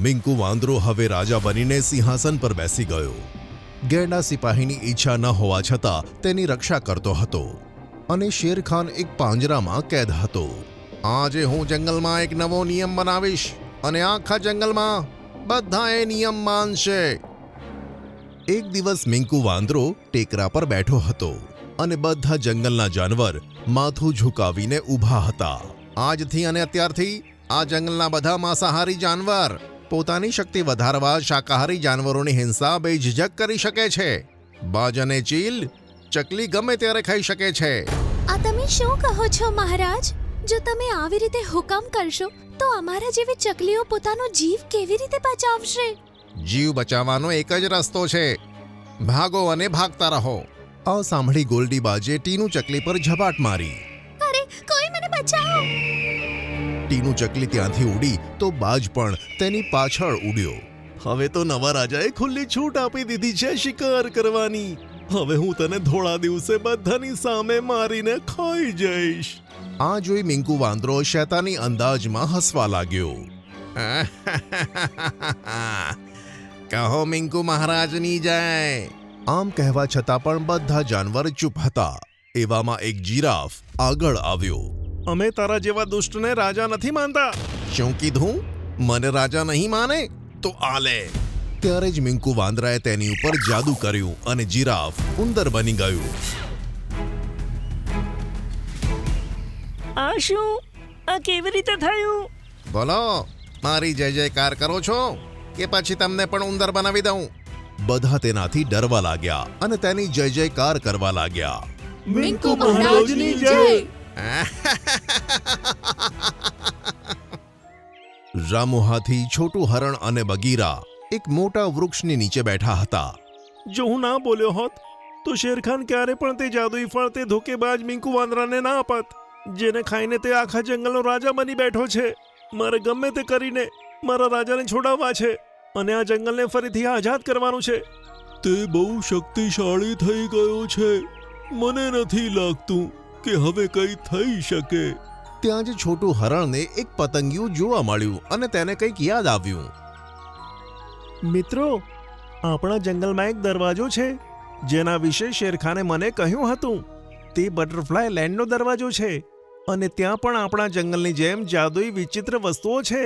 મિંકુ વાંદરો હવે રાજા બનીને સિંહાસન પર બેસી ગયો. ગેંડા સિપાહીની ઈચ્છા ન હોવા છતાં તેની રક્ષા કરતો હતો અને શેરખાન એક પાંજરામાં કેદ હતો. આજે હું જંગલમાં એક નવો નિયમ બનાવીશ અને આખા જંગલમાં બધા એ નિયમ માનશે. એક દિવસ મિંકુ વાંદરો ટેકરા પર બેઠો હતો અને બધા જંગલના જાનવર માથું ઝુકાવીને ઊભા હતા. આજથી અને અત્યારથી આ જંગલના બધા માંસાહારી જાનવર પોતાની શક્તિ વધારવા શાકાહારી જાનવરોની હિંસા બેઝિઝક કરી શકે છે. બાજ અને ચીલ ચકલી ગમે ત્યારે ખાઈ શકે છે. આ તમે શું કહો છો મહારાજ? જો તમે આવી રીતે હુકમ કરશો તો અમારા જેવી ચકલીઓ પોતાનો જીવ કેવી રીતે બચાવશે? જીવ બચાવવાનો એક જ રસ્તો છે, ભાગો અને ભાગતા રહો. આ સાંભળી ગોલ્ડીબાજે ટીનું ચકલી પર ઝપાટ મારી. અરે કોઈ મને બચાવો! ટીનું ચકલી ત્યાંથી ઉડી તો બાજ પણ તેની પાછળ ઉડ્યો. હવે તો નવા રાજાએ ખુલ્લી છૂટ આપી દીધી છે શિકાર કરવાની. હવે હું તને થોડા દિવસે બધાની સામે મારીને ખાઈ જઈશ. આ જોઈ મિંકુ વાંદરો શેતાની અંદાજમાં હસવા લાગ્યો. કહો મિંકુ મહારાજની જય. આમ કહેવા છતાં પણ બધા જાનવર ચૂપ હતા. એવામાં એક જીરાફ આગળ આવ્યો. અમે તારા જેવા દુષ્ટને રાજા નથી માનતા. શું કીધું? મને રાજા નહીં માને તો આલે. ત્યારે જ મિંકુ વાંદરાએ તેની ઉપર જાદુ કર્યું અને જીરાફ ઉંદર બની ગયું. આ શું? આ કેવી રીતે થયું? બોલો, મારી જય જયકાર કરો છો કે પછી તમને પણ ઉંદર બનાવી દઉં? બધા તેનાથી ડરવા લાગ્યા અને તેની જય જયકાર કરવા લાગ્યા. મિંકુ મહારાજની જય! રામુ હાથી, છોટું હરણ અને બગીરા એક મોટા વૃક્ષની નીચે બેઠા હતા. જો હું ના બોલ્યો હોત તો શેરખાન ક્યારે પણ તે જાદુઈ ફળ તે ધોકેબાજ મિંકુ વાંદરાને ના આપત, જેને ખાઈને તે આખા જંગલનો રાજા બની બેઠો છે. મારે ગમે તે કરીને મારા રાજાને છોડાવવા છે અને આ જંગલને ફરીથી આઝાદ કરવાનું છે. તે બહુ શક્તિશાળી થઈ ગયો છે. મને નથી લાગતું કે હવે કંઈ થઈ શકે. ત્યાં જ છોટું હરણને એક પતંગિયું જોવા મળ્યું અને તેને કંઈક યાદ આવ્યું. મિત્રો, આપણા જંગલમાં એક દરવાજો છે જેના વિશે શેરખાને મને કહ્યું હતું. તે બટરફ્લાય લેન્ડનો દરવાજો છે અને ત્યાં પણ આપણા જંગલની જેમ જાદુઈ વિચિત્ર વસ્તુઓ છે.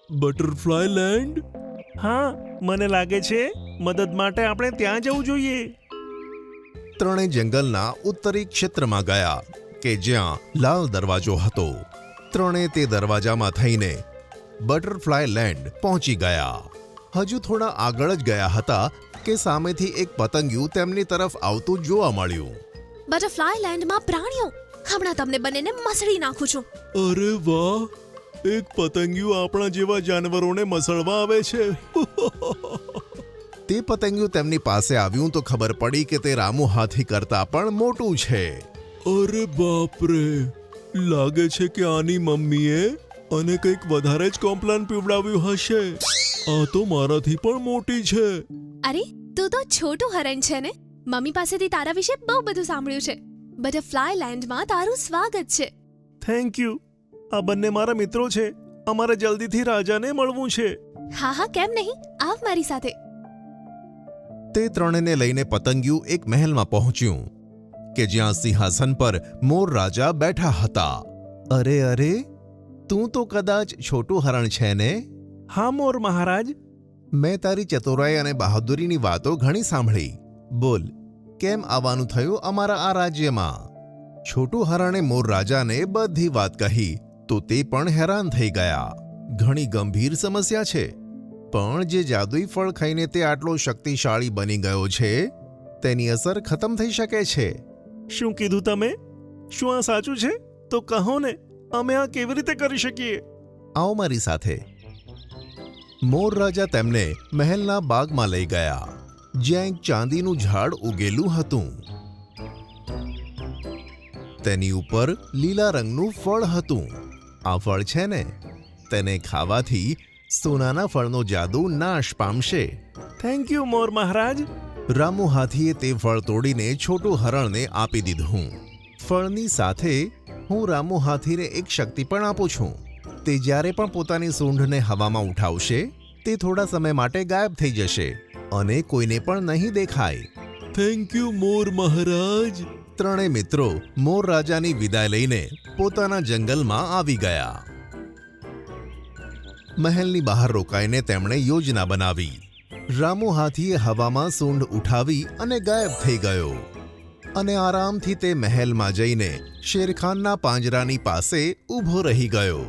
Butterfly land? હા, મને લાગે છે મદદ માટે આપણે ત્યાં જવું જોઈએ. ત્રણેય જંગલના ઉત્તરી ક્ષેત્રમાં ગયા કે જ્યાં લાલ દરવાજો હતો. ત્રણે તે દરવાજામાં થઈને બટરફ્લાય લેન્ડ પહોંચી ગયા. હજુ થોડા આગળ જ ગયા હતા કે સામેથી એક પતંગિયું તેમની તરફ આવતું જોવા મળ્યું. બટરફ્લાય લેન્ડમાં પ્રાણીઓ! હમણાં તમને બંનેને મસળી નાખું છું. અરે વાહ, એક પતંગિયું આપણા જેવા જાનવરોને મસળવા આવે છે. તે પતંગિયું તેમની પાસે આવ્યું તો ખબર પડી કે તે રામુ હાથી કરતા પણ મોટું છે. અરે બાપરે, લાગે છે કે આની મમ્મીએ અને કંઈક વધારે જ કોમ્પ્લાન પીવડાવ્યું હશે. આ તો મારાથી પણ મોટી છે. અરે, તું તો છોટું હરણ છે ને? મમ્મી પાસેથી તારા વિશે બહુ બધું સાંભળ્યું છે. બટરફ્લાય લેન્ડમાં તારું સ્વાગત છે. Thank you. આ બંને મારા મિત્રો છે. અમારે જલ્દીથી રાજાને મળવું છે. હા હા, કેમ નહીં, આવ મારી સાથે. તે ત્રણેને લઈને પતંગિયું એક મહેલમાં પહોંચ્યું કે જ્યાં સિંહાસન પર મોર રાજા બેઠા હતા. અરે અરે, તું તો કદાચ છોટું હરણ છે ને? હા મોર મહારાજ. મેં તારી ચતુરાઈ અને બહાદુરીની વાતો ઘણી સાંભળી. બોલ, કેમ આવવાનું થયું અમારા આ રાજ્યમાં? છોટું હરણે મોર રાજાને બધી વાત કહી તો તે પણ હેરાન થઈ ગયા. ઘણી ગંભીર સમસ્યા છે, પણ જે જાદુઈ ફળ ખાઈને તે આટલો શક્તિશાળી બની ગયો છે તેની અસર ખતમ થઈ શકે છે. શું કીધું તમે? શું આ સાચું છે? તો કહો ને, અમે આ કેવી રીતે કરી શકીએ? આવો મારી સાથે. મોર રાજા તેમને મહેલના બાગમાં લઈ ગયા જ્યાં એક ચાંદીનું ઝાડ ઉગેલું હતું. તેની ઉપર લીલા રંગનું ફળ હતું. આ ફળ છે ને, તેને ખાવાથી સોનાના ફળનો જાદુ નાશ પામશે. થેન્ક યુ મોર મહારાજ. રામુ હાથીએ તે ફળ તોડીને છોટું હરણને આપી દીધું. ફળની સાથે હું રામુ હાથીને એક શક્તિ પણ આપું છું. તે જ્યારે પણ પોતાની સૂંઢને હવામાં ઉઠાવશે તે થોડા સમય માટે ગાયબ થઈ જશે અને કોઈને પણ નહીં દેખાય. થેન્ક યુ મોર મહારાજ. ત્રણેય મિત્રો મોર રાજાની વિદાય લઈને પોતાના જંગલમાં આવી ગયા. મહેલની બહાર રોકાઈને તેમણે યોજના બનાવી. રામુ હાથીએ હવામાં સૂંઢ ઉઠાવી અને ગાયબ થઈ ગયો અને આરામથી તે મહેલમાં જઈને શેરખાનના પાંજરાની પાસે ઊભો રહી ગયો.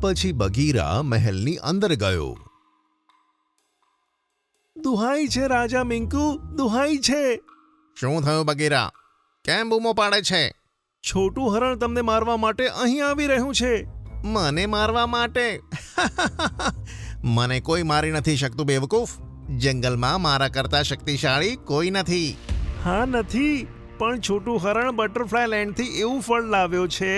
પછી બગીરા મહેલની અંદર ગયો. દુહાઈ છે રાજા મિંકુ, દુહાઈ છે. શું થયું બગીરા? કેમ બૂમો પાડે છે? છોટું હરણ તમને મારવા માટે અહીં આવી રહ્યું છે. મને મારવા માટે? મને કોઈ મારી નથી શકતું બેવકૂફ. જંગલમાં મારા કરતા શક્તિશાળી કોઈ નથી. હા નથી, પણ છોટું હરણ બટરફ્લાય લેન્ડથી એવું ફળ લાવ્યો છે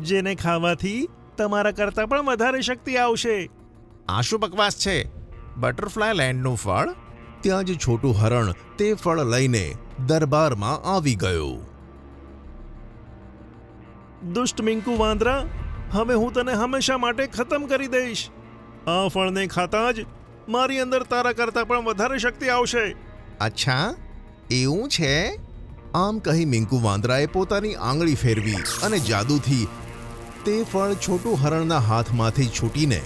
જેને ખાવાથી તમારા કરતા પણ વધારે શક્તિ આવશે. આ શું બકવાસ છે? બટરફ્લાય લેન્ડનું ફળ? ત્યાં જ છોટું હરણ તે ફળ લઈને દરબારમાં આવી ગયો. દુષ્ટ મિંકુ વાંદરા, હવે હું તને હંમેશા માટે ખતમ કરી દઈશ. આ ફળને ખાતા જ મારી અંદર તારા કરતા પણ વધારે શક્તિ આવશે. અચ્છા, એવું છે? આમ કહી મિંકુ વાંદરાએ પોતાની આંગળી ફેરવી અને જાદુથી તે ફળ છોટું હરણના હાથમાંથી છૂટીને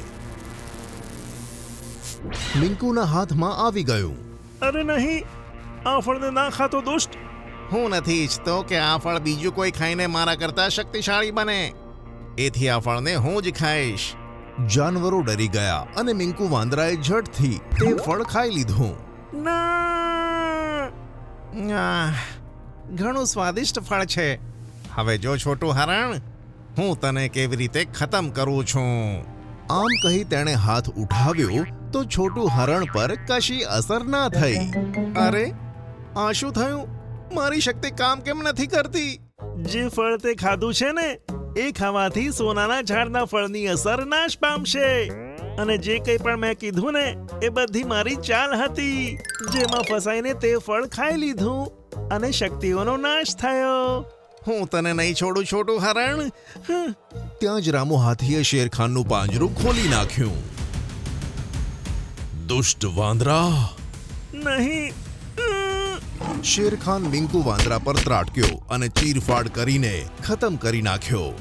મિંકુના હાથમાં આવી ગયું. અરે નહીં, આ ફળને ના ખાતો દુષ્ટ. હું નથી ઈચ્છતો કે આ ફળ બીજું કોઈ ખાઈને મારા કરતા શક્તિશાળી બને. એથી આ ફળને હું જ ખાઈશ. જાનવરો ડરી ગયા અને મિંકુ વાંદરાએ ઝટથી તે ફળ ખાઈ લીધું. ના! ઘણું સ્વાદિષ્ટ ફળ છે. હવે જો છોટું હરણ, હું તને કેવી રીતે ખતમ કરું છું. આમ કહી તેણે હાથ ઉઠાવ્યો તો છોટું હરણ પર કશી અસર ના થઈ. અરે, આ શું થયું? મારી શક્તિ કામ કેમ નથી કરતી? જે ફળ તે ખાધું છે ને, એ ખાવાથી સોનાના ઝાડના ફળની અસર નાશ પામશે. અને જે કંઈ પણ મેં કીધું ને, એ બધી મારી ચાલ હતી, જેમાં ફસાઈને તે ફળ ખાઈ લીધું અને શક્તિઓનો નાશ થયો. હું તને નહીં છોડું છોટું હરણ. ત્યાં જ રામુ હાથીએ શેરખાનનું પાંજરું ખોલી નાખ્યું. દુષ્ટ વાંદરા! નહીં! શેરખાન મિંકુ વાંદરા પર ત્રાટક્યો અને ચીરફાડ કરીને ખતમ કરી નાખ્યો.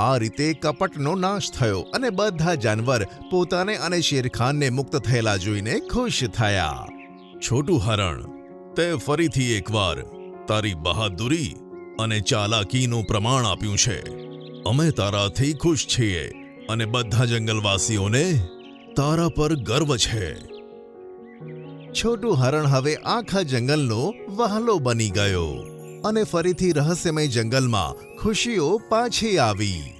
આ રીતે કપટનો નાશ થયો અને બધા જાનવર પોતાને અને શેરખાનને મુક્ત થયેલા જોઈને ખુશ થયા. છોટું હરણ, તે ફરીથી એકવાર તારી બહાદુરી અને ચાલાકીનું પ્રમાણ આપ્યું છે. અમે તારાથી ખુશ છીએ અને બધા જંગલવાસીઓને તારા પર ગર્વ છે. છોટું હરણ હવે આખા જંગલનો વહાલો બની ગયો અને ફરીથી રહસ્યમય જંગલમાં ખુશીઓ પાછી આવી.